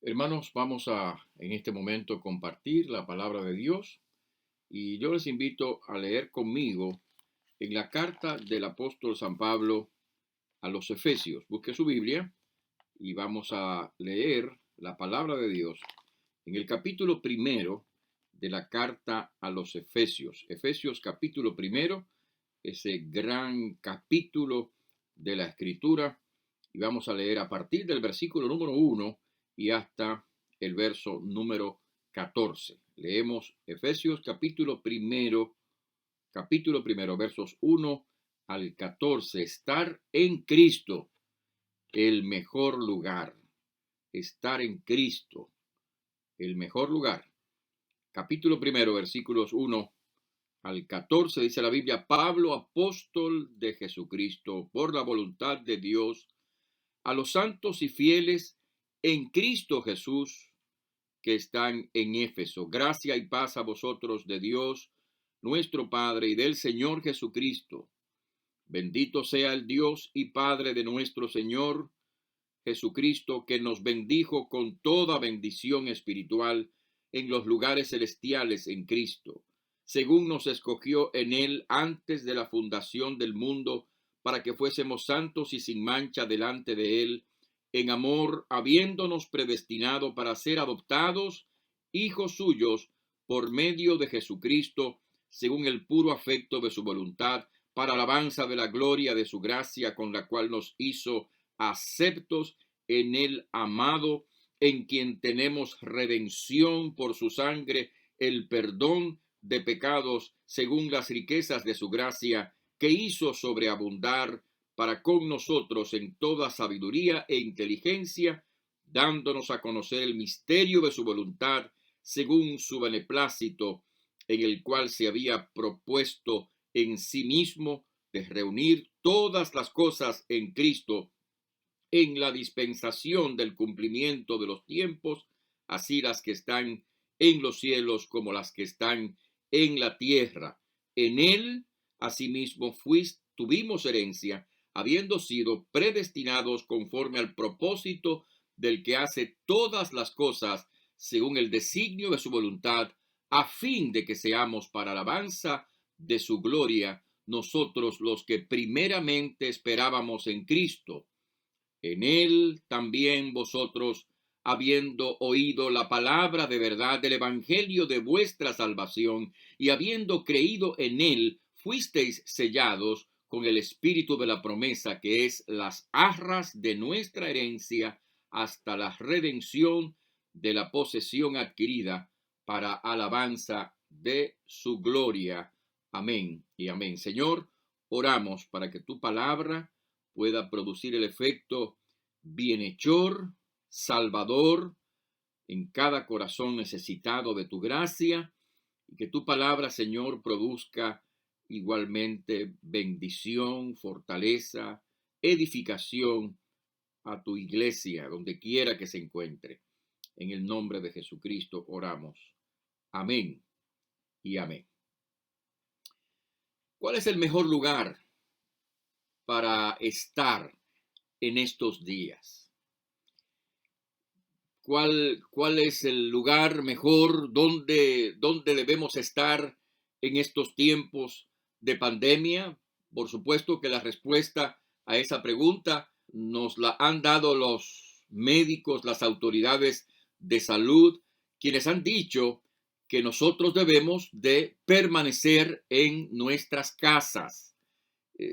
Hermanos, vamos a en este momento compartir la palabra de Dios y yo les invito a leer conmigo en la carta del apóstol San Pablo a los Efesios. Busque su Biblia y vamos a leer la palabra de Dios en el capítulo primero de la carta a los Efesios. Efesios capítulo primero, ese gran capítulo de la Escritura, y vamos a leer a partir del versículo número 1 y hasta el verso número 14. Leemos Efesios capítulo primero, versos 1 al 14. Estar en Cristo, el mejor lugar. Estar en Cristo, el mejor lugar. Capítulo primero, versículos 1 al 14, dice la Biblia: Pablo, apóstol de Jesucristo, por la voluntad de Dios, a los santos y fieles en Cristo Jesús que están en Éfeso. Gracia y paz a vosotros de Dios, nuestro Padre, y del Señor Jesucristo. Bendito sea el Dios y Padre de nuestro Señor Jesucristo, que nos bendijo con toda bendición espiritual en los lugares celestiales en Cristo, según nos escogió en él antes de la fundación del mundo, para que fuésemos santos y sin mancha delante de él, en amor, habiéndonos predestinado para ser adoptados hijos suyos por medio de Jesucristo, según el puro afecto de su voluntad, para alabanza de la gloria de su gracia, con la cual nos hizo aceptos en el amado, en quien tenemos redención por su sangre, el perdón de pecados, según las riquezas de su gracia, que hizo sobreabundar para con nosotros en toda sabiduría e inteligencia, dándonos a conocer el misterio de su voluntad, según su beneplácito, en el cual se había propuesto en sí mismo de reunir todas las cosas en Cristo, en la dispensación del cumplimiento de los tiempos, así las que están en los cielos como las que están en la tierra. En él, asimismo, tuvimos herencia, habiendo sido predestinados conforme al propósito del que hace todas las cosas según el designio de su voluntad, a fin de que seamos para alabanza de su gloria, nosotros los que primeramente esperábamos en Cristo. En él también vosotros, habiendo oído la palabra de verdad del evangelio de vuestra salvación, y habiendo creído en él, fuisteis sellados con el espíritu de la promesa, que es las arras de nuestra herencia, hasta la redención de la posesión adquirida, para alabanza de su gloria. Amén y amén. Señor, oramos para que tu palabra pueda producir el efecto bienhechor, salvador, en cada corazón necesitado de tu gracia, y que tu palabra, Señor, produzca igualmente bendición, fortaleza, edificación a tu iglesia, donde quiera que se encuentre. En el nombre de Jesucristo oramos. Amén y amén. ¿Cuál es el mejor lugar para estar en estos días? ¿Cuál es el lugar mejor donde debemos estar en estos tiempos de pandemia? Por supuesto que la respuesta a esa pregunta nos la han dado los médicos, las autoridades de salud, quienes han dicho que nosotros debemos de permanecer en nuestras casas.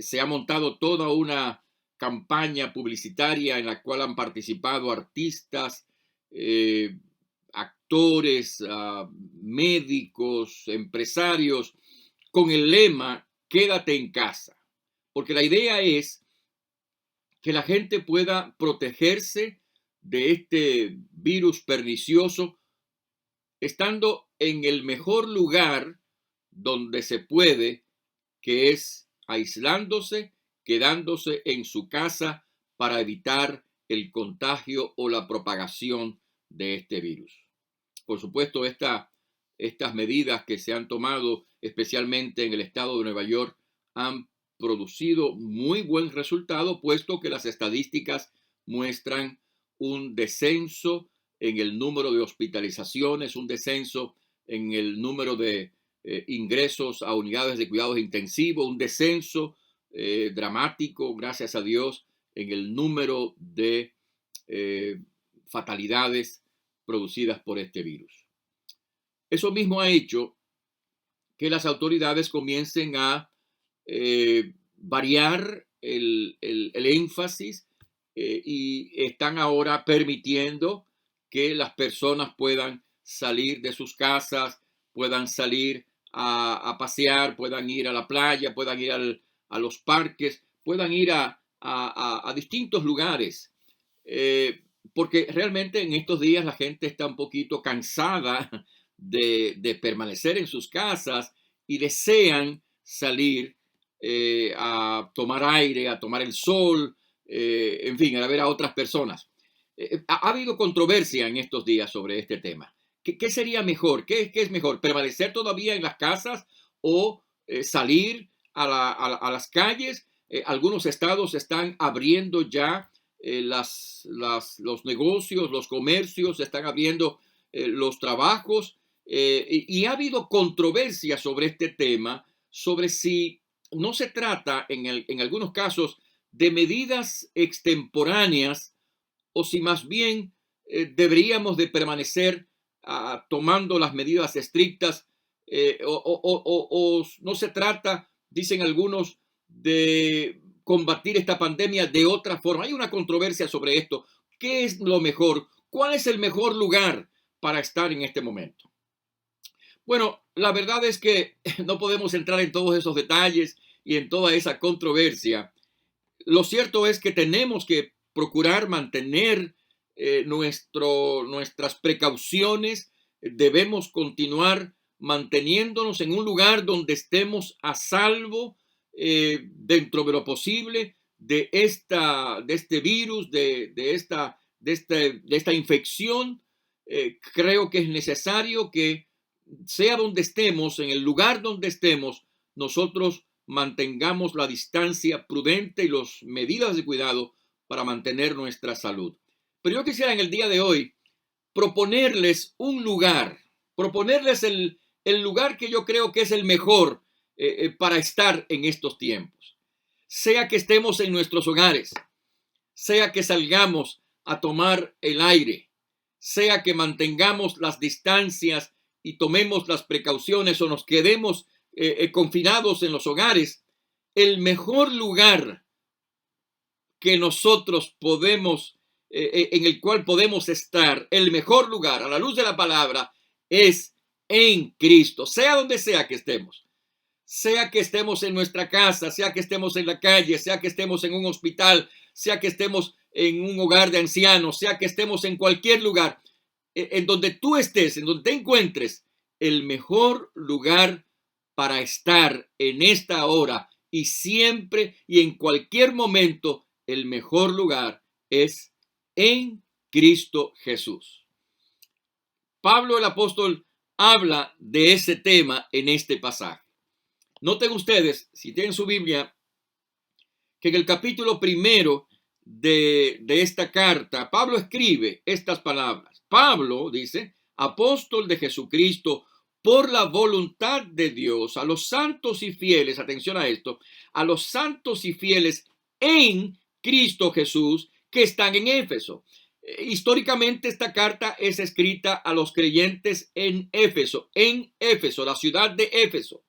Se ha montado toda una campaña publicitaria en la cual han participado artistas, eh, actores, médicos, empresarios, con el lema "Quédate en casa", porque la idea es que la gente pueda protegerse de este virus pernicioso estando en el mejor lugar donde se puede, que es aislándose, quedándose en su casa para evitar el contagio o la propagación de este virus. Por supuesto, estas medidas que se han tomado, especialmente en el estado de Nueva York, han producido muy buen resultado, puesto que las estadísticas muestran un descenso en el número de hospitalizaciones, un descenso en el número de ingresos a unidades de cuidados intensivos, un descenso dramático, gracias a Dios, en el número de fatalidades producidas por este virus. Eso mismo ha hecho que las autoridades comiencen a variar el énfasis y están ahora permitiendo que las personas puedan salir de sus casas, puedan salir a pasear, puedan ir a la playa, puedan ir a los parques, puedan ir a distintos lugares. Porque realmente en estos días la gente está un poquito cansada de permanecer en sus casas y desean salir a tomar aire, a tomar el sol, en fin, a ver a otras personas. Ha habido controversia en estos días sobre este tema. ¿Qué sería mejor? ¿Qué es mejor? ¿Permanecer todavía en las casas o salir a las calles? Algunos estados están abriendo ya los negocios, los comercios, están abriendo los trabajos. Y ha habido controversia sobre este tema, sobre si no se trata en algunos casos de medidas extemporáneas o si más bien deberíamos de permanecer tomando las medidas estrictas o no se trata, dicen algunos, de combatir esta pandemia de otra forma. Hay una controversia sobre esto. ¿Qué es lo mejor? ¿Cuál es el mejor lugar para estar en este momento? Bueno, la verdad es que no podemos entrar en todos esos detalles y en toda esa controversia. Lo cierto es que tenemos que procurar mantener nuestras precauciones. Debemos continuar manteniéndonos en un lugar donde estemos a salvo dentro de lo posible de este virus, de esta infección. Creo que es necesario que sea donde estemos, en el lugar donde estemos, nosotros mantengamos la distancia prudente y las medidas de cuidado para mantener nuestra salud. Pero yo quisiera en el día de hoy proponerles un lugar, proponerles el lugar que yo creo que es el mejor para estar en estos tiempos. Sea que estemos en nuestros hogares, sea que salgamos a tomar el aire, sea que mantengamos las distancias y tomemos las precauciones o nos quedemos confinados en los hogares, el mejor lugar que nosotros podemos, en el cual podemos estar, el mejor lugar a la luz de la palabra es en Cristo, sea donde sea que estemos. Sea que estemos en nuestra casa, sea que estemos en la calle, sea que estemos en un hospital, sea que estemos en un hogar de ancianos, sea que estemos en cualquier lugar, en donde tú estés, en donde te encuentres, el mejor lugar para estar en esta hora y siempre y en cualquier momento, el mejor lugar es en Cristo Jesús. Pablo el apóstol habla de ese tema en este pasaje. Noten ustedes, si tienen su Biblia, que en el capítulo 1 de esta carta, Pablo escribe estas palabras. Pablo dice, apóstol de Jesucristo, por la voluntad de Dios, a los santos y fieles, atención a esto, a los santos y fieles en Cristo Jesús que están en Éfeso. Históricamente esta carta es escrita a los creyentes en Éfeso, la ciudad de Éfeso.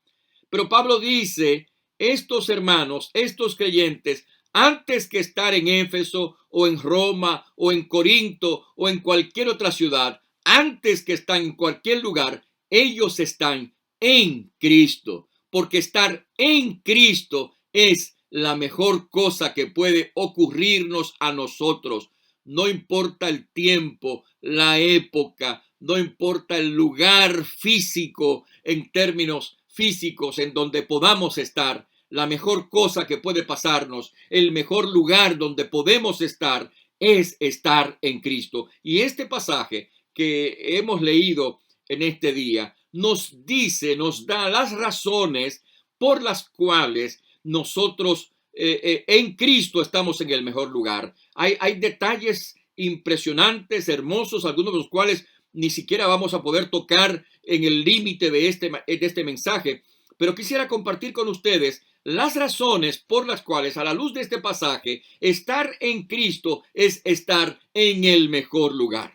Pero Pablo dice, estos hermanos, estos creyentes, antes que estar en Éfeso o en Roma o en Corinto o en cualquier otra ciudad, antes que estar en cualquier lugar, ellos están en Cristo, porque estar en Cristo es la mejor cosa que puede ocurrirnos a nosotros. No importa el tiempo, la época, no importa el lugar físico en términos físicos en donde podamos estar. La mejor cosa que puede pasarnos, el mejor lugar donde podemos estar es estar en Cristo. Y este pasaje que hemos leído en este día nos dice, nos da las razones por las cuales nosotros en Cristo estamos en el mejor lugar. Hay detalles impresionantes, hermosos, algunos de los cuales ni siquiera vamos a poder tocar en el límite de este mensaje. Pero quisiera compartir con ustedes las razones por las cuales, a la luz de este pasaje, estar en Cristo es estar en el mejor lugar.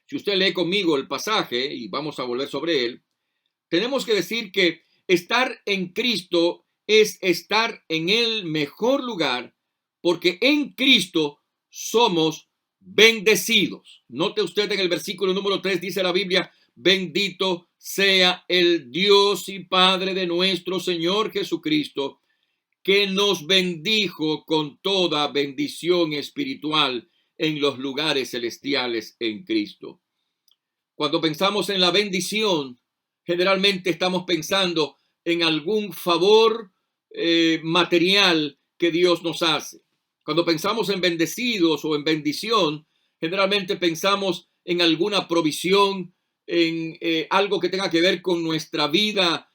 Si usted lee conmigo el pasaje, y vamos a volver sobre él, tenemos que decir que estar en Cristo es estar en el mejor lugar, porque en Cristo somos bendecidos. Note usted en el versículo número 3 dice la Biblia: bendito sea el Dios y Padre de nuestro Señor Jesucristo, que nos bendijo con toda bendición espiritual en los lugares celestiales en Cristo. Cuando pensamos en la bendición, generalmente estamos pensando en algún favor material que Dios nos hace. Cuando pensamos en bendecidos o en bendición, generalmente pensamos en alguna provisión, en algo que tenga que ver con nuestra vida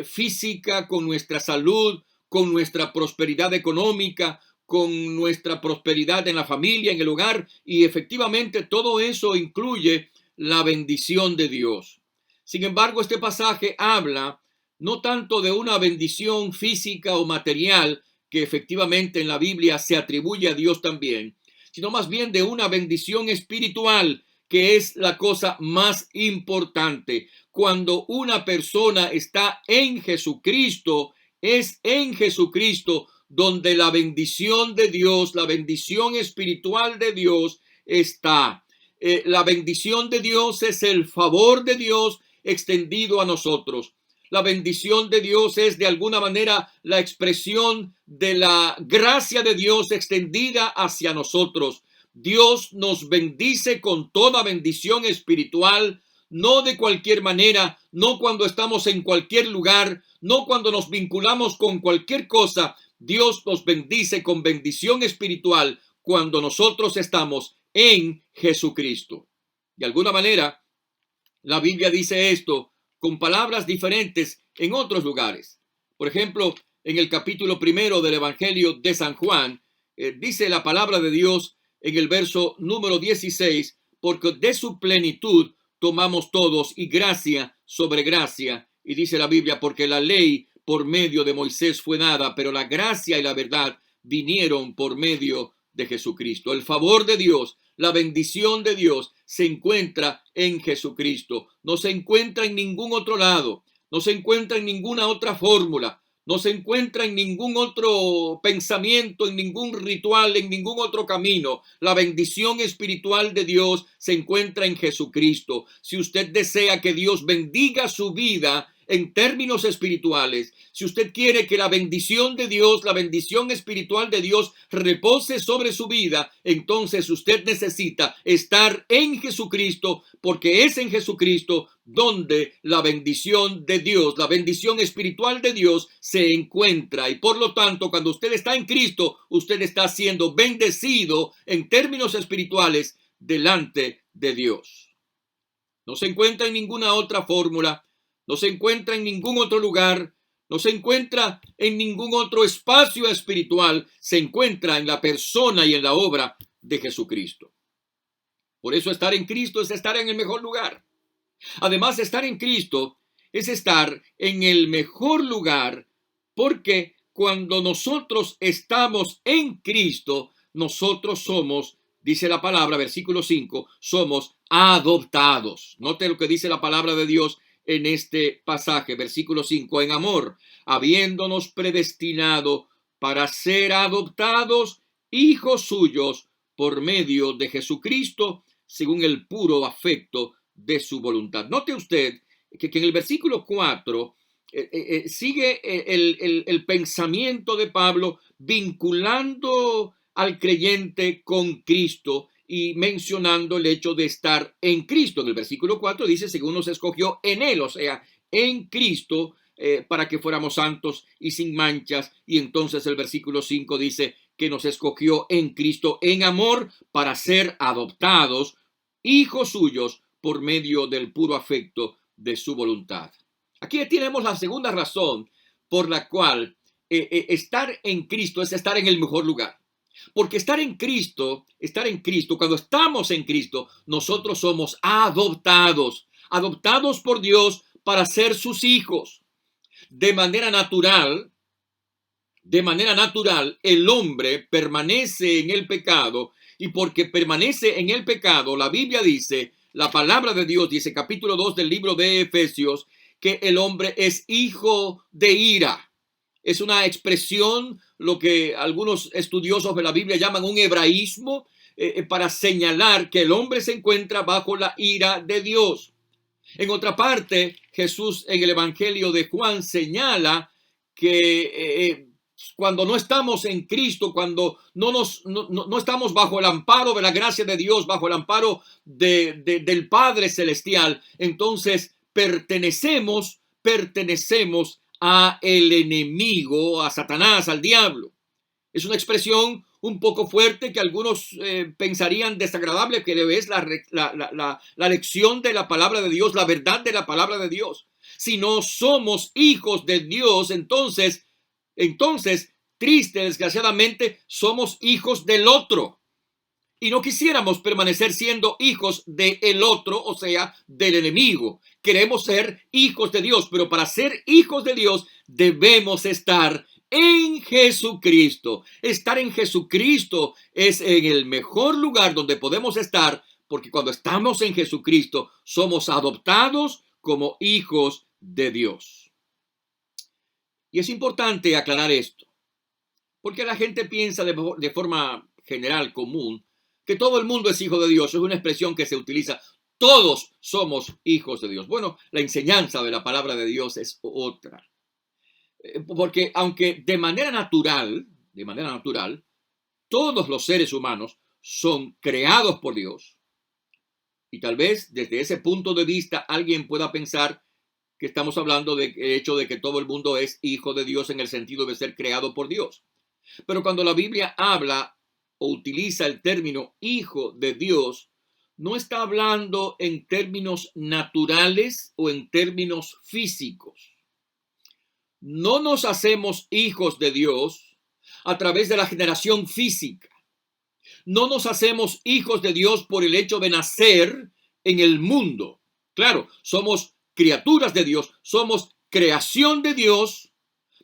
física, con nuestra salud, con nuestra prosperidad económica, con nuestra prosperidad en la familia, en el hogar, y efectivamente todo eso incluye la bendición de Dios. Sin embargo, este pasaje habla no tanto de una bendición física o material, que efectivamente en la Biblia se atribuye a Dios también, sino más bien de una bendición espiritual, que es la cosa más importante. Cuando una persona está en Jesucristo, es en Jesucristo donde la bendición de Dios, la bendición espiritual de Dios está. La bendición de Dios es el favor de Dios extendido a nosotros. La bendición de Dios es de alguna manera la expresión de la gracia de Dios extendida hacia nosotros. Dios nos bendice con toda bendición espiritual, no de cualquier manera, no cuando estamos en cualquier lugar, no cuando nos vinculamos con cualquier cosa. Dios nos bendice con bendición espiritual cuando nosotros estamos en Jesucristo. De alguna manera, la Biblia dice esto con palabras diferentes en otros lugares. Por ejemplo, en el capítulo 1 del Evangelio de San Juan, dice la palabra de Dios en el verso número 16, porque de su plenitud tomamos todos y gracia sobre gracia. Y dice la Biblia, porque la ley por medio de Moisés fue dada, pero la gracia y la verdad vinieron por medio de Jesucristo. El favor de Dios, la bendición de Dios se encuentra en Jesucristo. No se encuentra en ningún otro lado. No se encuentra en ninguna otra fórmula. No se encuentra en ningún otro pensamiento, en ningún ritual, en ningún otro camino. La bendición espiritual de Dios se encuentra en Jesucristo. Si usted desea que Dios bendiga su vida en términos espirituales, si usted quiere que la bendición de Dios, la bendición espiritual de Dios repose sobre su vida, entonces usted necesita estar en Jesucristo, porque es en Jesucristo donde la bendición de Dios, la bendición espiritual de Dios se encuentra. Y por lo tanto, cuando usted está en Cristo, usted está siendo bendecido en términos espirituales delante de Dios. No se encuentra en ninguna otra fórmula. No se encuentra en ningún otro lugar, no se encuentra en ningún otro espacio espiritual, se encuentra en la persona y en la obra de Jesucristo. Por eso estar en Cristo es estar en el mejor lugar. Además, estar en Cristo es estar en el mejor lugar, porque cuando nosotros estamos en Cristo, nosotros somos, dice la palabra, versículo 5, somos adoptados. Note lo que dice la palabra de Dios en este pasaje, versículo 5, en amor, habiéndonos predestinado para ser adoptados hijos suyos por medio de Jesucristo, según el puro afecto de su voluntad. Note usted que en el versículo 4 sigue el pensamiento de Pablo vinculando al creyente con Cristo y mencionando el hecho de estar en Cristo. En el versículo 4 dice, según nos escogió en él, o sea, en Cristo, para que fuéramos santos y sin manchas. Y entonces el versículo 5 dice que nos escogió en Cristo en amor para ser adoptados hijos suyos por medio del puro afecto de su voluntad. Aquí tenemos la segunda razón por la cual estar en Cristo es estar en el mejor lugar. Porque estar en Cristo, cuando estamos en Cristo, nosotros somos adoptados, adoptados por Dios para ser sus hijos. De manera natural, el hombre permanece en el pecado, y porque permanece en el pecado, la Biblia dice, la palabra de Dios dice, capítulo 2 del libro de Efesios, que el hombre es hijo de ira. Es una expresión, lo que algunos estudiosos de la Biblia llaman un hebraísmo, para señalar que el hombre se encuentra bajo la ira de Dios. En otra parte, Jesús en el Evangelio de Juan señala que cuando no estamos en Cristo, cuando no estamos bajo el amparo de la gracia de Dios, bajo el amparo del Padre Celestial, entonces pertenecemos a el enemigo, a Satanás, al diablo. Es una expresión un poco fuerte que algunos pensarían desagradable, que es la lección de la palabra de Dios, la verdad de la palabra de Dios. Si no somos hijos de Dios, entonces, triste, desgraciadamente, somos hijos del otro. Y no quisiéramos permanecer siendo hijos del otro, o sea, del enemigo. Queremos ser hijos de Dios, pero para ser hijos de Dios debemos estar en Jesucristo. Estar en Jesucristo es en el mejor lugar donde podemos estar, porque cuando estamos en Jesucristo somos adoptados como hijos de Dios. Y es importante aclarar esto, porque la gente piensa de forma general, común, que todo el mundo es hijo de Dios. Es una expresión que se utiliza. Todos somos hijos de Dios. Bueno, la enseñanza de la palabra de Dios es otra. Porque aunque de manera natural, todos los seres humanos son creados por Dios, y tal vez desde ese punto de vista alguien pueda pensar que estamos hablando del hecho de que todo el mundo es hijo de Dios en el sentido de ser creado por Dios. Pero cuando la Biblia habla o utiliza el término hijo de Dios, no está hablando en términos naturales o en términos físicos. No nos hacemos hijos de Dios a través de la generación física. No nos hacemos hijos de Dios por el hecho de nacer en el mundo. Claro, somos criaturas de Dios, somos creación de Dios,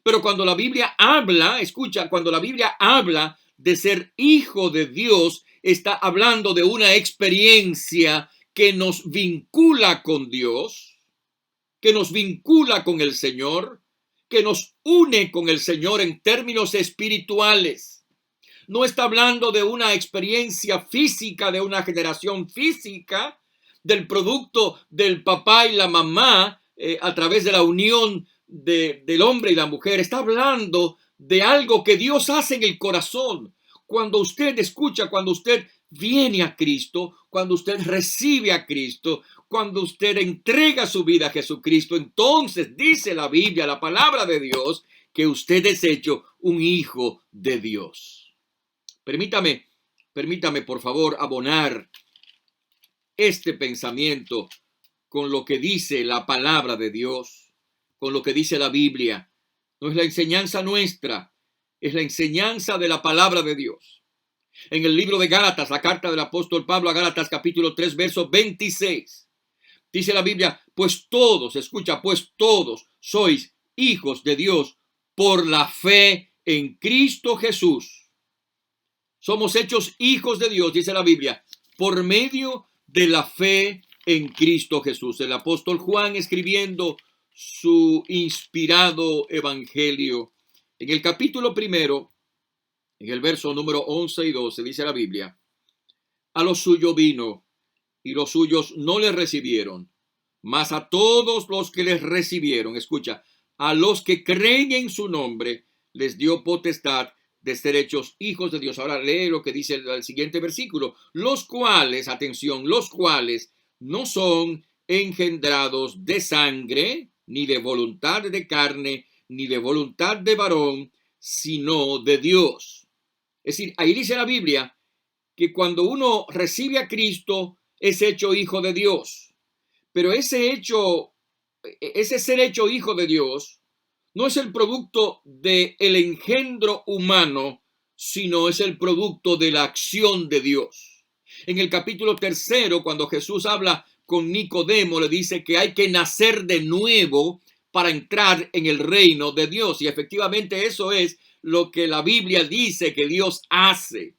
pero cuando la Biblia habla, escucha, cuando la Biblia habla de ser hijo de Dios, está hablando de una experiencia que nos vincula con Dios, que nos vincula con el Señor, que nos une con el Señor en términos espirituales. No está hablando de una experiencia física, de una generación física, del producto del papá y la mamá a través de la unión del hombre y la mujer. Está hablando de algo que Dios hace en el corazón. Cuando usted escucha, cuando usted viene a Cristo, cuando usted recibe a Cristo, cuando usted entrega su vida a Jesucristo, entonces dice la Biblia, la palabra de Dios, que usted es hecho un hijo de Dios. Permítame por favor abonar este pensamiento con lo que dice la palabra de Dios, con lo que dice la Biblia. No es la enseñanza nuestra, es la enseñanza de la palabra de Dios. En el libro de Gálatas, la carta del apóstol Pablo a Gálatas, capítulo 3, verso 26, dice la Biblia, pues todos, escucha, pues todos sois hijos de Dios por la fe en Cristo Jesús. Somos hechos hijos de Dios, dice la Biblia, por medio de la fe en Cristo Jesús. El apóstol Juan, escribiendo su inspirado evangelio, en el capítulo 1, en el verso número 11 y 12, dice la Biblia, a los suyos vino y los suyos no le recibieron, mas a todos los que les recibieron, escucha, a los que creen en su nombre, les dio potestad de ser hechos hijos de Dios. Ahora lee lo que dice el siguiente versículo, los cuales, atención, los cuales no son engendrados de sangre, ni de voluntad de carne, ni de voluntad de varón, sino de Dios. Es decir, ahí dice la Biblia que cuando uno recibe a Cristo es hecho hijo de Dios. Pero ese ser hecho hijo de Dios no es el producto del engendro humano, sino es el producto de la acción de Dios. En el capítulo 3, cuando Jesús habla con Nicodemo, le dice que hay que nacer de nuevo para entrar en el reino de Dios. Y efectivamente eso es lo que la Biblia dice que Dios hace.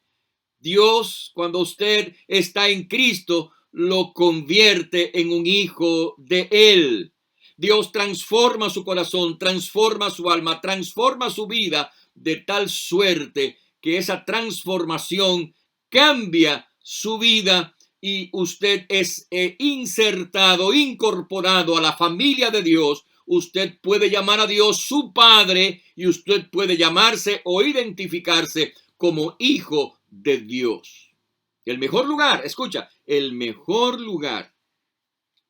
Dios, cuando usted está en Cristo, lo convierte en un hijo de Él. Dios transforma su corazón, transforma su alma, transforma su vida de tal suerte que esa transformación cambia su vida y usted es insertado, incorporado a la familia de Dios. Usted puede llamar a Dios su Padre y usted puede llamarse o identificarse como hijo de Dios. El mejor lugar, escucha, el mejor lugar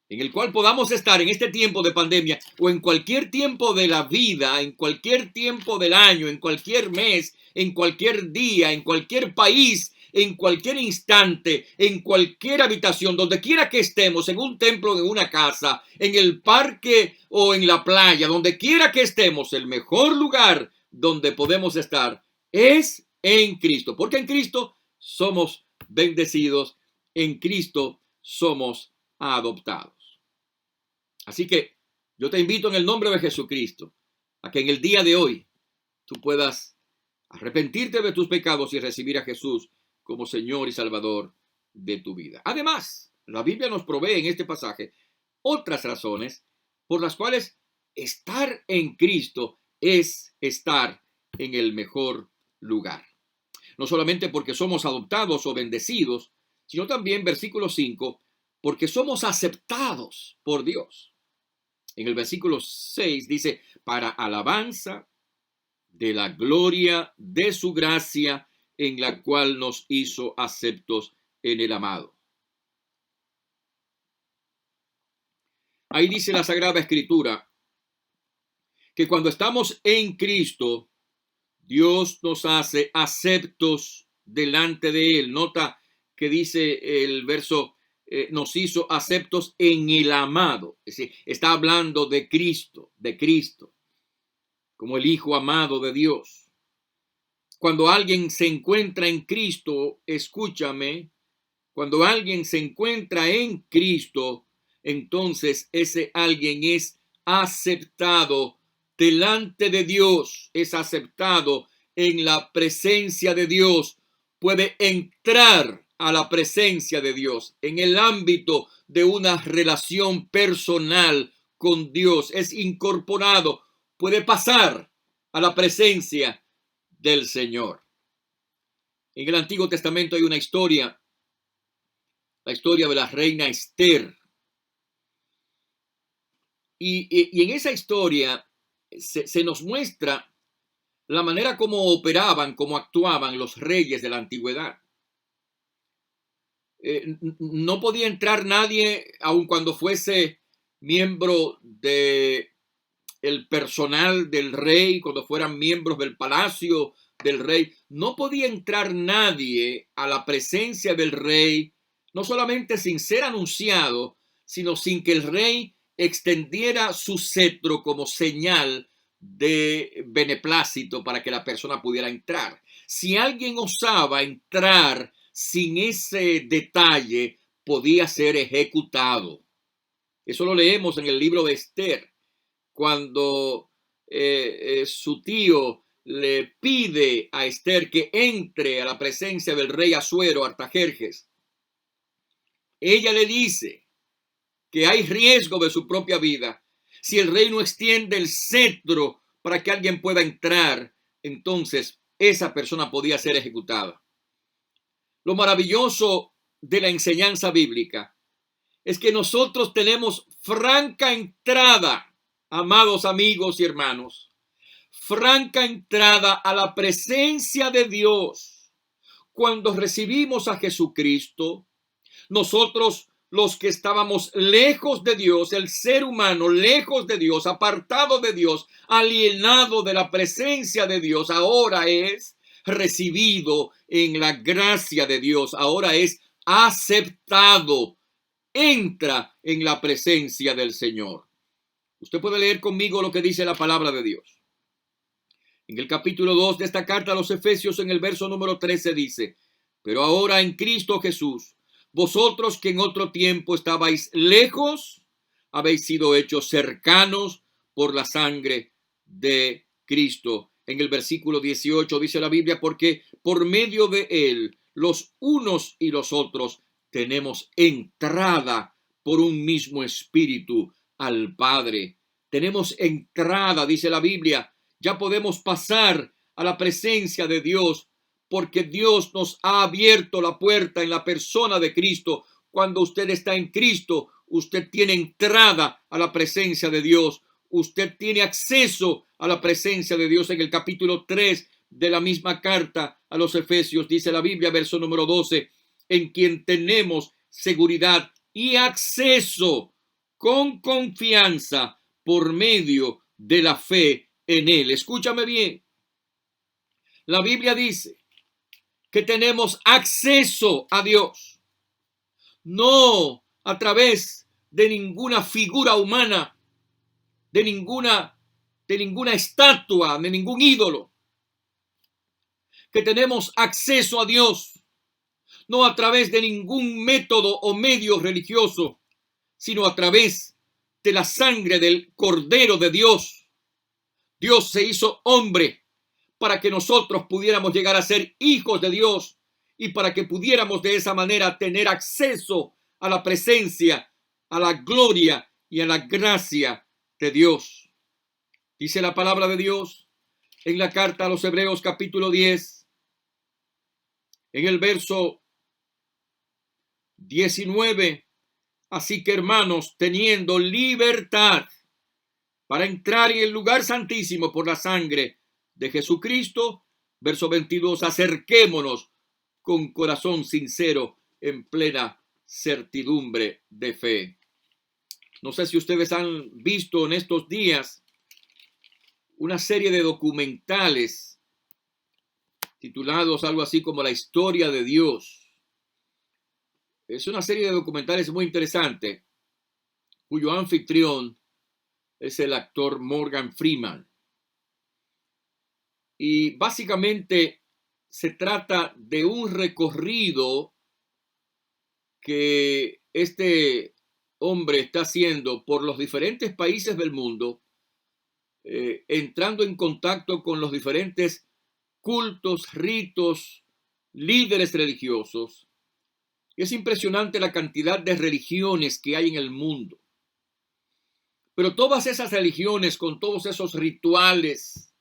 en el cual podamos estar en este tiempo de pandemia o en cualquier tiempo de la vida, en cualquier tiempo del año, en cualquier mes, en cualquier día, en cualquier país, en cualquier instante, en cualquier habitación, donde quiera que estemos, en un templo, en una casa, en el parque o en la playa, donde quiera que estemos, el mejor lugar donde podemos estar es en Cristo, porque en Cristo somos bendecidos, en Cristo somos adoptados. Así que yo te invito en el nombre de Jesucristo a que en el día de hoy tú puedas arrepentirte de tus pecados y recibir a Jesús como Señor y Salvador de tu vida. Además, la Biblia nos provee en este pasaje otras razones por las cuales estar en Cristo es estar en el mejor lugar. No solamente porque somos adoptados o bendecidos, sino también, versículo 5, porque somos aceptados por Dios. En el versículo 6 dice, para alabanza de la gloria de su gracia, en la cual nos hizo aceptos en el amado. Ahí dice la Sagrada Escritura que cuando estamos en Cristo, Dios nos hace aceptos delante de Él. Nota que dice el verso, nos hizo aceptos en el amado. Es decir, está hablando de Cristo, como el Hijo amado de Dios. Cuando alguien se encuentra en Cristo, escúchame, cuando alguien se encuentra en Cristo, entonces ese alguien es aceptado delante de Dios, es aceptado en la presencia de Dios, puede entrar a la presencia de Dios en el ámbito de una relación personal con Dios, es incorporado, puede pasar a la presencia del Señor. En el Antiguo Testamento hay una historia, la historia de la reina Esther. Y en esa historia se nos muestra la manera como operaban, como actuaban los reyes de la antigüedad. No podía entrar nadie, aun cuando fuese miembro de el personal del rey, cuando fueran miembros del palacio del rey. No podía entrar nadie a la presencia del rey, no solamente sin ser anunciado, sino sin que el rey extendiera su cetro como señal de beneplácito para que la persona pudiera entrar. Si alguien osaba entrar sin ese detalle, podía ser ejecutado. Eso lo leemos en el libro de Esther, cuando su tío le pide a Esther que entre a la presencia del rey Asuero, Artajerjes. Ella le dice que hay riesgo de su propia vida. Si el rey no extiende el cetro para que alguien pueda entrar, entonces esa persona podía ser ejecutada. Lo maravilloso de la enseñanza bíblica es que nosotros tenemos franca entrada, amados amigos y hermanos, franca entrada a la presencia de Dios. Cuando recibimos a Jesucristo, nosotros, los que estábamos lejos de Dios, el ser humano lejos de Dios, apartado de Dios, alienado de la presencia de Dios, ahora es recibido en la gracia de Dios, ahora es aceptado, entra en la presencia del Señor. Usted puede leer conmigo lo que dice la palabra de Dios. En el capítulo 2 de esta carta a los Efesios, en el verso número 13 dice: pero ahora en Cristo Jesús, vosotros que en otro tiempo estabais lejos, habéis sido hechos cercanos por la sangre de Cristo. En el versículo 18 dice la Biblia: porque por medio de él, los unos y los otros, tenemos entrada por un mismo espíritu al Padre. Tenemos entrada, dice la Biblia. Ya podemos pasar a la presencia de Dios, porque Dios nos ha abierto la puerta en la persona de Cristo. Cuando usted está en Cristo, usted tiene entrada a la presencia de Dios. Usted tiene acceso a la presencia de Dios. En el capítulo 3 de la misma carta a los Efesios dice la Biblia, verso número 12: en quien tenemos seguridad y acceso con confianza por medio de la fe en él. Escúchame bien. La Biblia dice que tenemos acceso a Dios, no a través de ninguna figura humana, de ninguna estatua, de ningún ídolo. Que tenemos acceso a Dios no a través de ningún método o medio religioso, sino a través de la sangre del Cordero de Dios. Dios se hizo hombre para que nosotros pudiéramos llegar a ser hijos de Dios y para que pudiéramos de esa manera tener acceso a la presencia, a la gloria y a la gracia de Dios. Dice la palabra de Dios en la carta a los Hebreos capítulo 10, en el verso 19: así que, hermanos, teniendo libertad para entrar en el lugar santísimo por la sangre de Jesucristo, verso 22, acerquémonos con corazón sincero en plena certidumbre de fe. No sé si ustedes han visto en estos días una serie de documentales titulados algo así como La historia de Dios. Es una serie de documentales muy interesante, cuyo anfitrión es el actor Morgan Freeman. Y básicamente se trata de un recorrido que este hombre está haciendo por los diferentes países del mundo, entrando en contacto con los diferentes cultos, ritos, líderes religiosos. Es impresionante la cantidad de religiones que hay en el mundo. Pero todas esas religiones, con todos esos rituales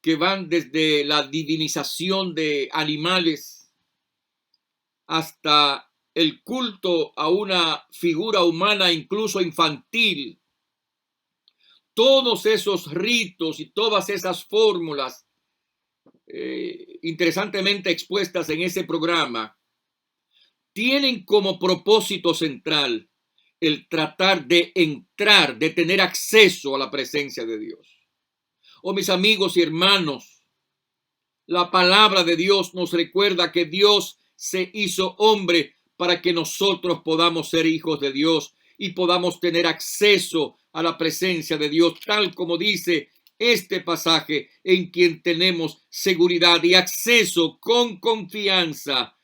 que van desde la divinización de animales hasta el culto a una figura humana, incluso infantil, todos esos ritos y todas esas fórmulas interesantemente expuestas en ese programa, tienen como propósito central el tratar de entrar, de tener acceso a la presencia de Dios. Oh, mis amigos y hermanos, la palabra de Dios nos recuerda que Dios se hizo hombre para que nosotros podamos ser hijos de Dios y podamos tener acceso a la presencia de Dios, tal como dice este pasaje, en quien tenemos seguridad y acceso con confianza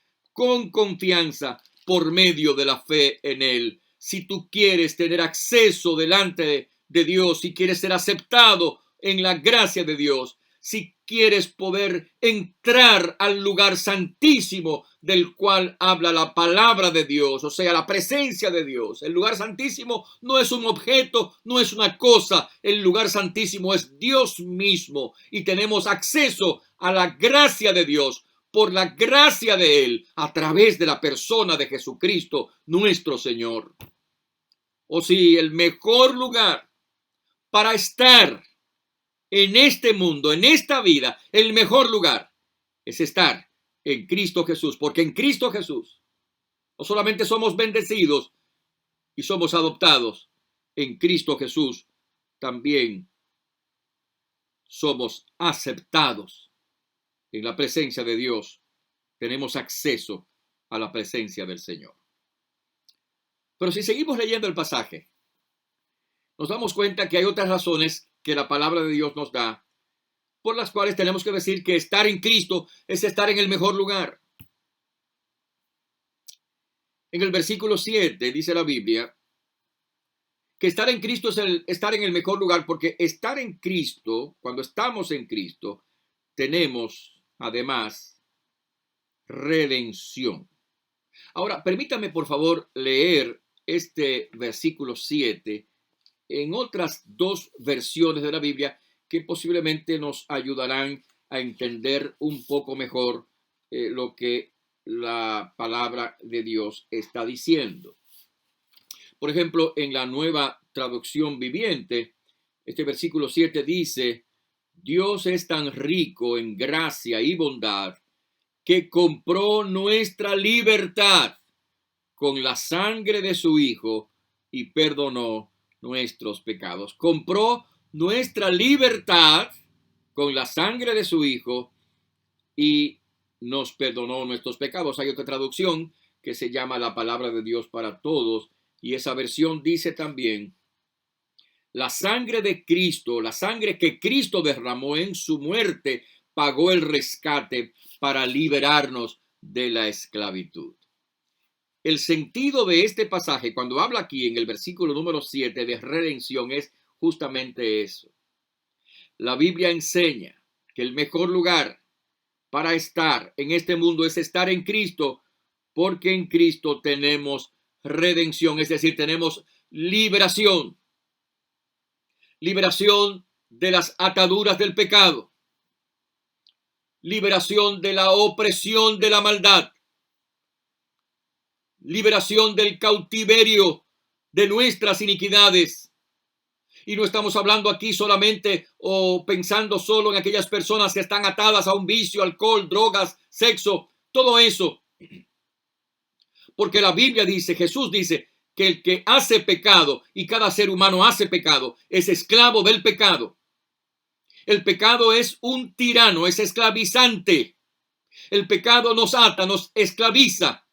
por medio de la fe en él. Si tú quieres tener acceso delante de Dios, si quieres ser aceptado en la gracia de Dios, si quieres poder entrar al lugar santísimo del cual habla la palabra de Dios, o sea, la presencia de Dios. El lugar santísimo no es un objeto, no es una cosa. El lugar santísimo es Dios mismo y tenemos acceso a la gracia de Dios por la gracia de él a través de la persona de Jesucristo, nuestro Señor. O sí, el mejor lugar para estar en este mundo, en esta vida, el mejor lugar es estar en Cristo Jesús, porque en Cristo Jesús no solamente somos bendecidos y somos adoptados, en Cristo Jesús también somos aceptados en la presencia de Dios. Tenemos acceso a la presencia del Señor. Pero si seguimos leyendo el pasaje, nos damos cuenta que hay otras razones que la palabra de Dios nos da por las cuales tenemos que decir que estar en Cristo es estar en el mejor lugar. En el versículo 7 dice la Biblia que estar en Cristo es estar en el mejor lugar, porque estar en Cristo, cuando estamos en Cristo, tenemos además redención. Ahora, permítame por favor leer este versículo 7 en otras dos versiones de la Biblia que posiblemente nos ayudarán a entender un poco mejor lo que la palabra de Dios está diciendo. Por ejemplo, en la Nueva Traducción Viviente, este versículo 7 dice: Dios es tan rico en gracia y bondad que compró nuestra libertad con la sangre de su Hijo y perdonó nuestros pecados. Compró nuestra libertad con la sangre de su Hijo y nos perdonó nuestros pecados. Hay otra traducción que se llama La Palabra de Dios para Todos, y esa versión dice también: la sangre de Cristo, la sangre que Cristo derramó en su muerte, pagó el rescate para liberarnos de la esclavitud. El sentido de este pasaje, cuando habla aquí en el versículo número 7 de redención, es justamente eso. La Biblia enseña que el mejor lugar para estar en este mundo es estar en Cristo, porque en Cristo tenemos redención, es decir, tenemos liberación. Liberación de las ataduras del pecado. Liberación de la opresión de la maldad. Liberación del cautiverio de nuestras iniquidades. Y no estamos hablando aquí solamente o pensando solo en aquellas personas que están atadas a un vicio, alcohol, drogas, sexo, todo eso. Porque la Biblia dice, Jesús dice, que el que hace pecado, y cada ser humano hace pecado, es esclavo del pecado. El pecado es un tirano, es esclavizante. El pecado nos ata, nos esclaviza.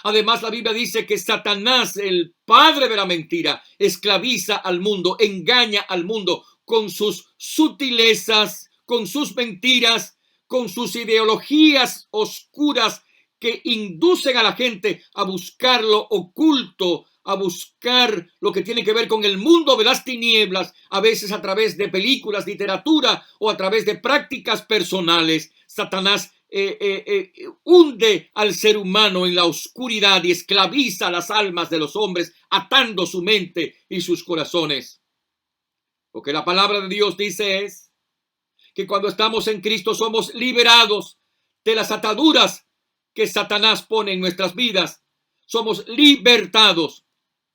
Además, la Biblia dice que Satanás, el padre de la mentira, esclaviza al mundo, engaña al mundo con sus sutilezas, con sus mentiras, con sus ideologías oscuras que inducen a la gente a buscar lo oculto, a buscar lo que tiene que ver con el mundo de las tinieblas, a veces a través de películas, literatura o a través de prácticas personales. Satanás hunde al ser humano en la oscuridad y esclaviza las almas de los hombres, atando su mente y sus corazones. Lo que la palabra de Dios dice es que cuando estamos en Cristo somos liberados de las ataduras que Satanás pone en nuestras vidas. Somos libertados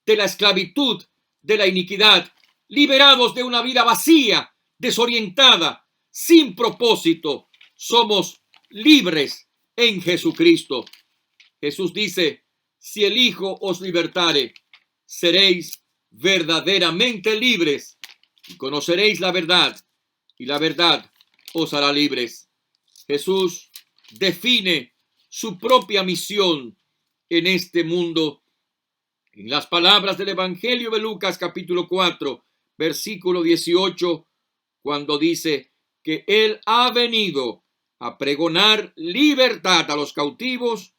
de la esclavitud, de la iniquidad, liberados de una vida vacía, desorientada, sin propósito. Somos libres en Jesucristo. Jesús dice: si el Hijo os libertare, seréis verdaderamente libres y conoceréis la verdad, y la verdad os hará libres. Jesús define su propia misión en este mundo en las palabras del Evangelio de Lucas capítulo 4 versículo 18, cuando dice que Él ha venido a pregonar libertad a los cautivos,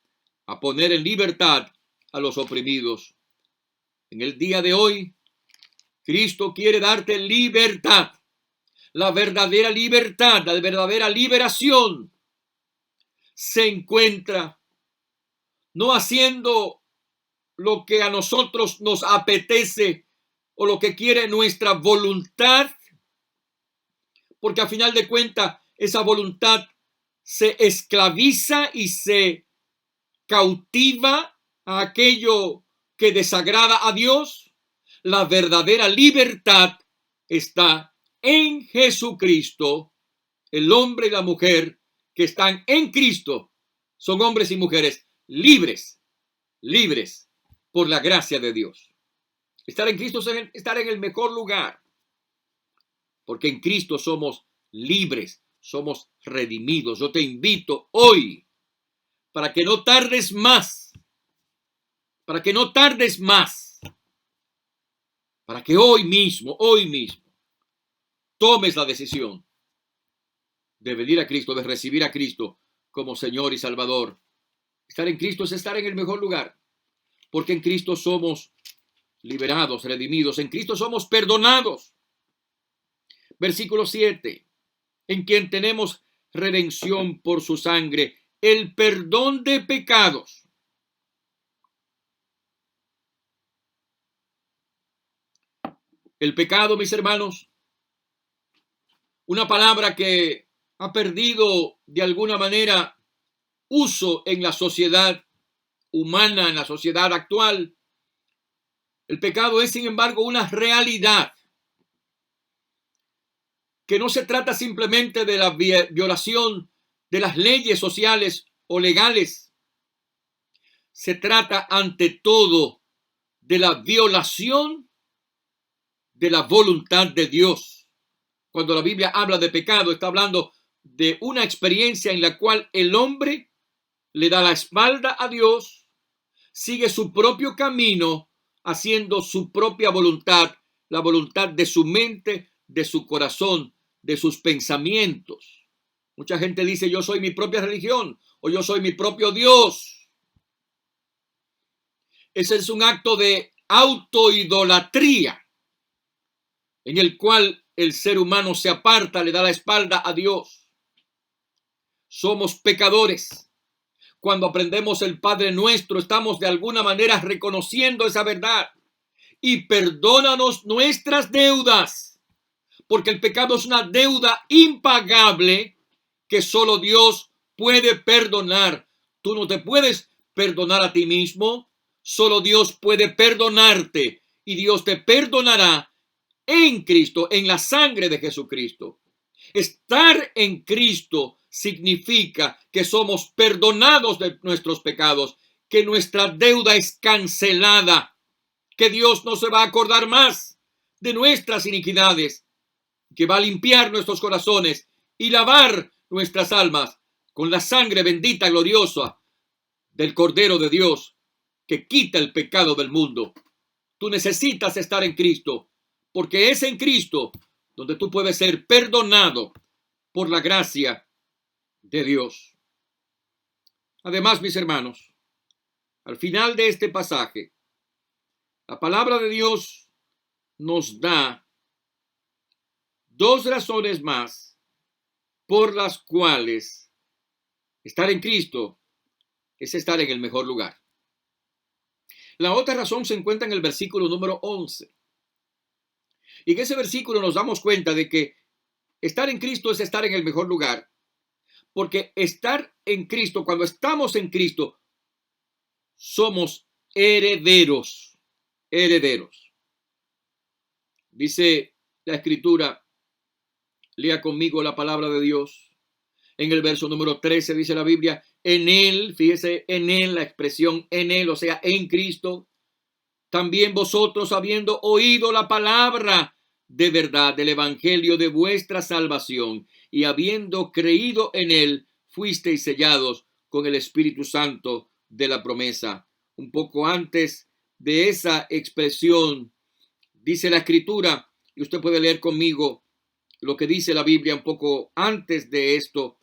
a poner en libertad a los oprimidos. En el día de hoy, Cristo quiere darte libertad, la verdadera libertad, la verdadera liberación. Se encuentra no haciendo lo que a nosotros nos apetece o lo que quiere nuestra voluntad, porque a final de cuentas esa voluntad se esclaviza y se cautiva a aquello que desagrada a Dios. La verdadera libertad está en Jesucristo. El hombre y la mujer que están en Cristo son hombres y mujeres libres, libres por la gracia de Dios. Estar en Cristo es estar en el mejor lugar, porque en Cristo somos libres, somos redimidos. Yo te invito hoy para que no tardes más, para que hoy mismo tomes la decisión de venir a Cristo, de recibir a Cristo como Señor y Salvador. Estar en Cristo es estar en el mejor lugar, porque en Cristo somos liberados, redimidos, en Cristo somos perdonados. Versículo 7, en quien tenemos redención por su sangre, el perdón de pecados. El pecado, mis hermanos, una palabra que ha perdido de alguna manera uso en la sociedad humana, en la sociedad actual. El pecado es, sin embargo, una realidad que no se trata simplemente de la violación de las leyes sociales o legales. Se trata ante todo de la violación de la voluntad de Dios. Cuando la Biblia habla de pecado, está hablando de una experiencia en la cual el hombre le da la espalda a Dios, sigue su propio camino, haciendo su propia voluntad, la voluntad de su mente, de su corazón, de sus pensamientos. Mucha gente dice, yo soy mi propia religión, o yo soy mi propio Dios. Ese es un acto de autoidolatría, en el cual el ser humano se aparta, le da la espalda a Dios. Somos pecadores. Cuando aprendemos el Padre Nuestro, estamos de alguna manera reconociendo esa verdad. Y perdónanos nuestras deudas, porque el pecado es una deuda impagable que solo Dios puede perdonar. Tú no te puedes perdonar a ti mismo, solo Dios puede perdonarte, y Dios te perdonará en Cristo, en la sangre de Jesucristo. Estar en Cristo significa que somos perdonados de nuestros pecados, que nuestra deuda es cancelada, que Dios no se va a acordar más de nuestras iniquidades, que va a limpiar nuestros corazones y lavar nuestras almas con la sangre bendita, gloriosa del Cordero de Dios, que quita el pecado del mundo. Tú necesitas estar en Cristo, porque es en Cristo donde tú puedes ser perdonado por la gracia de Dios. Además, mis hermanos, al final de este pasaje, la palabra de Dios nos da dos razones más por las cuales estar en Cristo es estar en el mejor lugar. La otra razón se encuentra en el versículo número 11. Y en ese versículo nos damos cuenta de que estar en Cristo es estar en el mejor lugar, porque estar en Cristo, cuando estamos en Cristo, somos herederos. Herederos. Dice la Escritura, lea conmigo la palabra de Dios. En el verso número 13 dice la Biblia, en Él, fíjese, en Él, la expresión en Él, o sea, en Cristo, también vosotros, habiendo oído la palabra de verdad del evangelio de vuestra salvación y habiendo creído en Él, fuisteis sellados con el Espíritu Santo de la promesa. Un poco antes de esa expresión, dice la Escritura, y usted puede leer conmigo lo que dice la Biblia un poco antes de esto.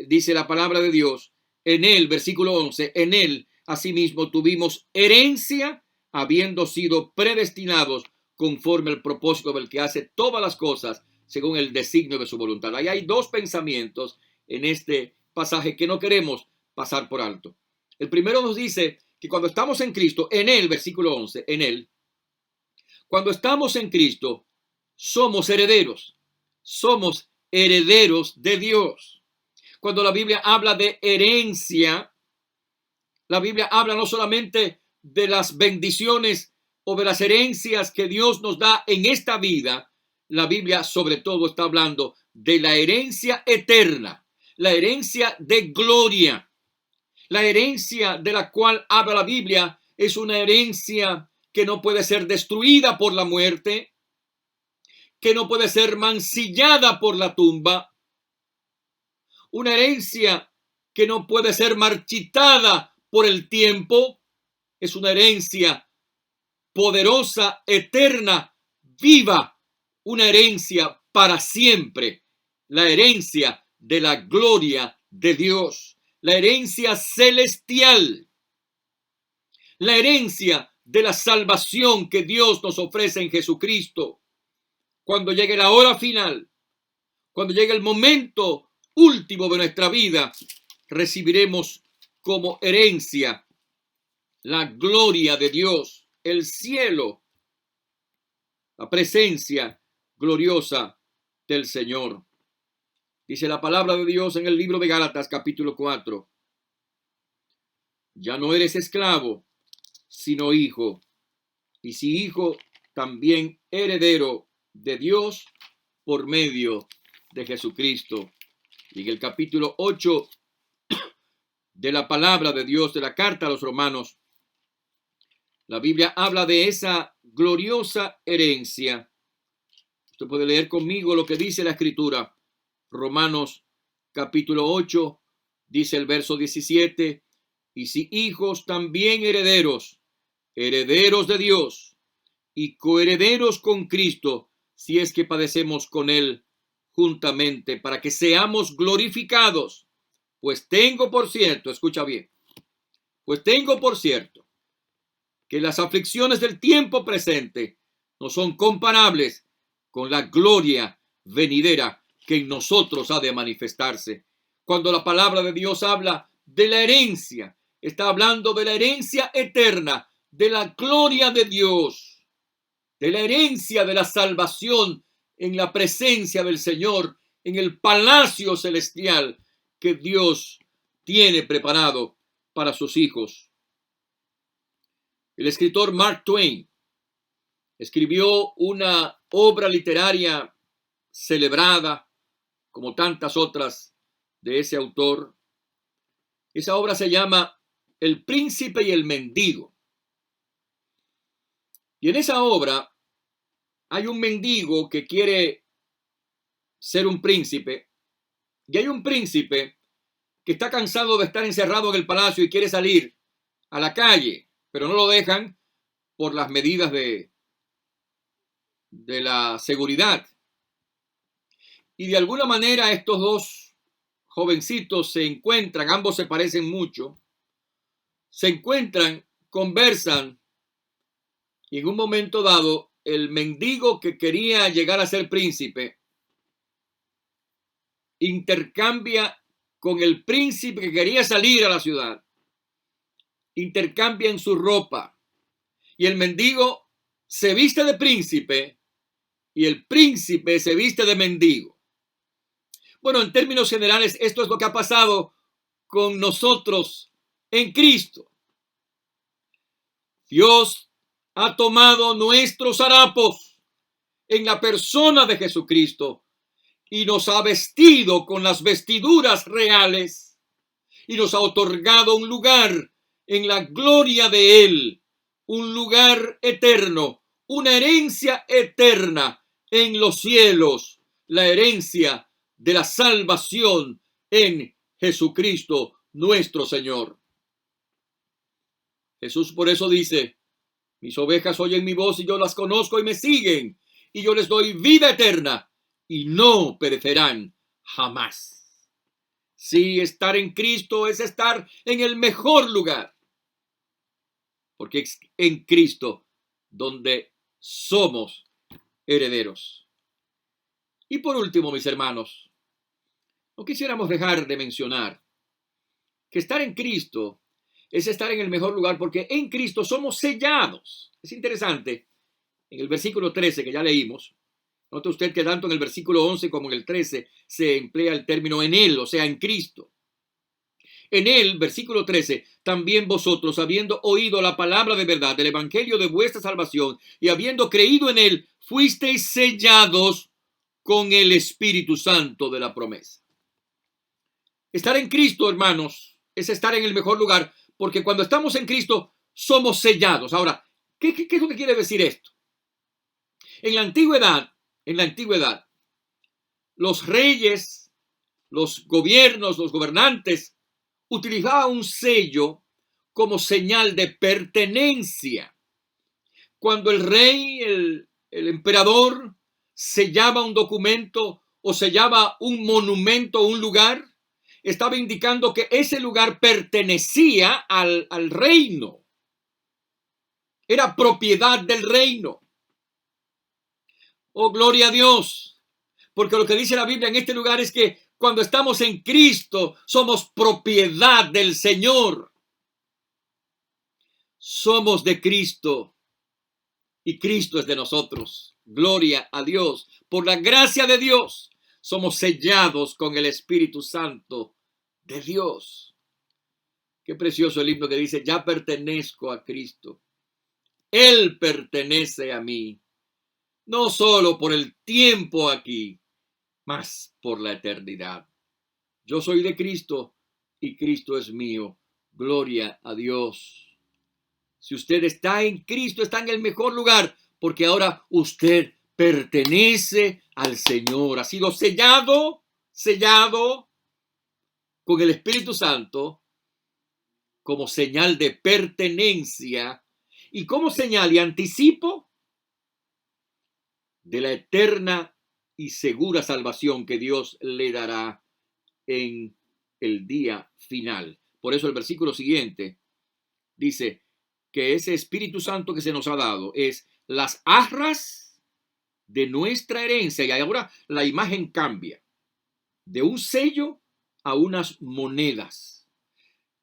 Dice la palabra de Dios, en Él, versículo 11, en Él asimismo tuvimos herencia, habiendo sido predestinados conforme al propósito del que hace todas las cosas según el designio de su voluntad. Ahí hay dos pensamientos en este pasaje que no queremos pasar por alto. El primero nos dice que cuando estamos en Cristo, en Él, versículo 11, en Él, cuando estamos en Cristo, somos herederos de Dios. Cuando la Biblia habla de herencia, la Biblia habla no solamente de las bendiciones o de las herencias que Dios nos da en esta vida. La Biblia sobre todo está hablando de la herencia eterna, la herencia de gloria. La herencia de la cual habla la Biblia es una herencia que no puede ser destruida por la muerte, que no puede ser mancillada por la tumba, una herencia que no puede ser marchitada por el tiempo. Es una herencia poderosa, eterna, viva, una herencia para siempre, la herencia de la gloria de Dios, la herencia celestial, la herencia de la salvación que Dios nos ofrece en Jesucristo. Cuando llegue la hora final, cuando llegue el momento último de nuestra vida, recibiremos como herencia la gloria de Dios, el cielo, la presencia gloriosa del Señor. Dice la palabra de Dios en el libro de Gálatas, capítulo 4. Ya no eres esclavo, sino hijo. Y si hijo, también heredero de Dios por medio de Jesucristo. Y en el capítulo 8 de la palabra de Dios, de la carta a los romanos, la Biblia habla de esa gloriosa herencia. Usted puede leer conmigo lo que dice la Escritura. Romanos capítulo 8, dice el verso 17, y si hijos, también herederos, herederos de Dios y coherederos con Cristo, si es que padecemos con él juntamente, para que seamos glorificados. Pues tengo por cierto, escucha bien, pues tengo por cierto que las aflicciones del tiempo presente no son comparables con la gloria venidera que en nosotros ha de manifestarse. Cuando la palabra de Dios habla de la herencia, está hablando de la herencia eterna, de la gloria de Dios, de la herencia de la salvación en la presencia del Señor, en el palacio celestial que Dios tiene preparado para sus hijos. El escritor Mark Twain escribió una obra literaria celebrada, como tantas otras de ese autor. Esa obra se llama El Príncipe y el Mendigo. Y en esa obra hay un mendigo que quiere ser un príncipe, y hay un príncipe que está cansado de estar encerrado en el palacio y quiere salir a la calle, pero no lo dejan por las medidas de la seguridad. Y de alguna manera estos dos jovencitos se encuentran, ambos se parecen mucho, se encuentran, conversan, y en un momento dado el mendigo que quería llegar a ser príncipe intercambia con el príncipe que quería salir a la ciudad, intercambian su ropa, y el mendigo se viste de príncipe y el príncipe se viste de mendigo. Bueno, en términos generales, esto es lo que ha pasado con nosotros en Cristo. Dios ha tomado nuestros harapos en la persona de Jesucristo y nos ha vestido con las vestiduras reales y nos ha otorgado un lugar en la gloria de Él, un lugar eterno, una herencia eterna en los cielos, la herencia de la salvación en Jesucristo nuestro Señor. Jesús por eso dice: mis ovejas oyen mi voz y yo las conozco y me siguen, y yo les doy vida eterna y no perecerán jamás. Sí, estar en Cristo es estar en el mejor lugar, porque es en Cristo donde somos herederos. Y por último, mis hermanos, no quisiéramos dejar de mencionar que estar en Cristo es estar en el mejor lugar, porque en Cristo somos sellados. Es interesante, en el versículo 13 que ya leímos, nota usted que tanto en el versículo 11 como en el 13 se emplea el término en Él, o sea, en Cristo. En Él, versículo 13, también vosotros, habiendo oído la palabra de verdad del evangelio de vuestra salvación y habiendo creído en Él, fuisteis sellados con el Espíritu Santo de la promesa. Estar en Cristo, hermanos, es estar en el mejor lugar, porque cuando estamos en Cristo somos sellados. Ahora, ¿qué es lo que quiere decir esto? En la antigüedad, los reyes, los gobiernos, los gobernantes utilizaban un sello como señal de pertenencia. Cuando el rey, el emperador, sellaba un documento o sellaba un monumento, un lugar, estaba indicando que ese lugar pertenecía al reino. Era propiedad del reino. Oh, gloria a Dios. Porque lo que dice la Biblia en este lugar es que cuando estamos en Cristo, somos propiedad del Señor. Somos de Cristo y Cristo es de nosotros. Gloria a Dios. Por la gracia de Dios, somos sellados con el Espíritu Santo de Dios. Qué precioso el himno que dice, ya pertenezco a Cristo. Él pertenece a mí. No solo por el tiempo aquí, mas por la eternidad. Yo soy de Cristo y Cristo es mío. Gloria a Dios. Si usted está en Cristo, está en el mejor lugar, porque ahora usted pertenece al Señor. Ha sido sellado con el Espíritu Santo como señal de pertenencia y como señal y anticipo de la eterna y segura salvación que Dios le dará en el día final. Por eso el versículo siguiente dice que ese Espíritu Santo que se nos ha dado es las arras de nuestra herencia. Y ahora la imagen cambia de un sello a unas monedas.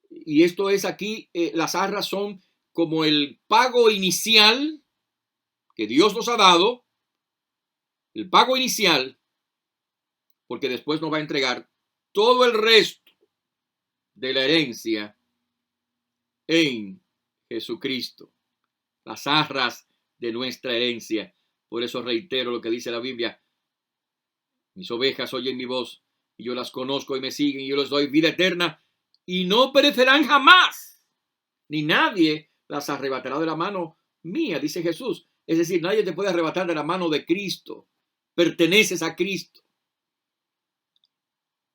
Y esto es aquí, las arras son como el pago inicial que Dios nos ha dado, el pago inicial, porque después nos va a entregar todo el resto de la herencia en Jesucristo, las arras de nuestra herencia. Por eso reitero lo que dice la Biblia: mis ovejas oyen mi voz y yo las conozco y me siguen y yo les doy vida eterna y no perecerán jamás, ni nadie las arrebatará de la mano mía, dice Jesús. Es decir, nadie te puede arrebatar de la mano de Cristo. Perteneces a Cristo.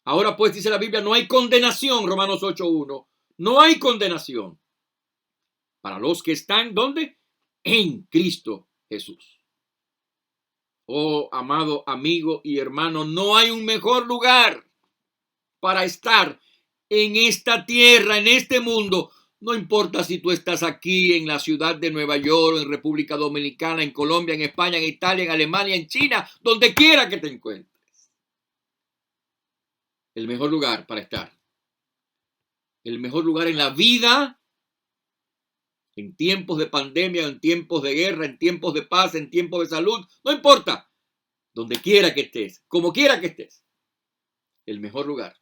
Ahora pues, dice la Biblia, no hay condenación, Romanos 8:1. No hay condenación para los que están, ¿dónde? En Cristo Jesús. Oh, amado amigo y hermano, no hay un mejor lugar para estar en esta tierra, en este mundo. No importa si tú estás aquí en la ciudad de Nueva York, en República Dominicana, en Colombia, en España, en Italia, en Alemania, en China, donde quiera que te encuentres. El mejor lugar para estar. El mejor lugar en la vida, en tiempos de pandemia, en tiempos de guerra, en tiempos de paz, en tiempos de salud, no importa. Donde quiera que estés, como quiera que estés, el mejor lugar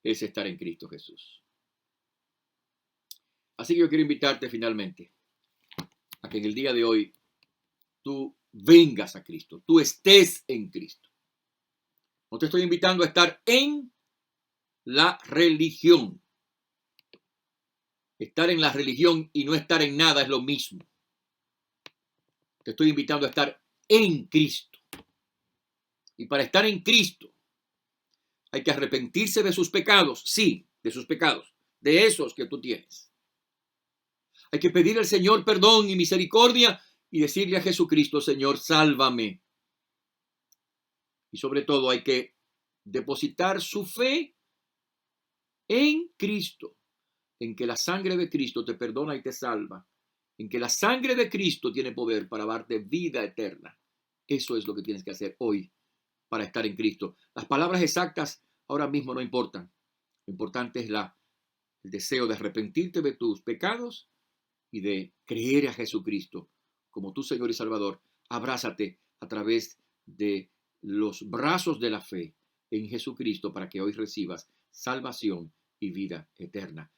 es estar en Cristo Jesús. Así que yo quiero invitarte finalmente a que en el día de hoy tú vengas a Cristo, tú estés en Cristo. No te estoy invitando a estar en la religión. Estar en la religión y no estar en nada es lo mismo. Te estoy invitando a estar en Cristo. Y para estar en Cristo hay que arrepentirse de sus pecados, sí, de sus pecados, de esos que tú tienes. Hay que pedir al Señor perdón y misericordia y decirle a Jesucristo: Señor, sálvame. Y sobre todo hay que depositar su fe en Cristo, en que la sangre de Cristo te perdona y te salva, en que la sangre de Cristo tiene poder para darte vida eterna. Eso es lo que tienes que hacer hoy para estar en Cristo. Las palabras exactas ahora mismo no importan. Lo importante es el deseo de arrepentirte de tus pecados y de creer a Jesucristo como tu Señor y Salvador. Abrázate a través de los brazos de la fe en Jesucristo para que hoy recibas salvación y vida eterna.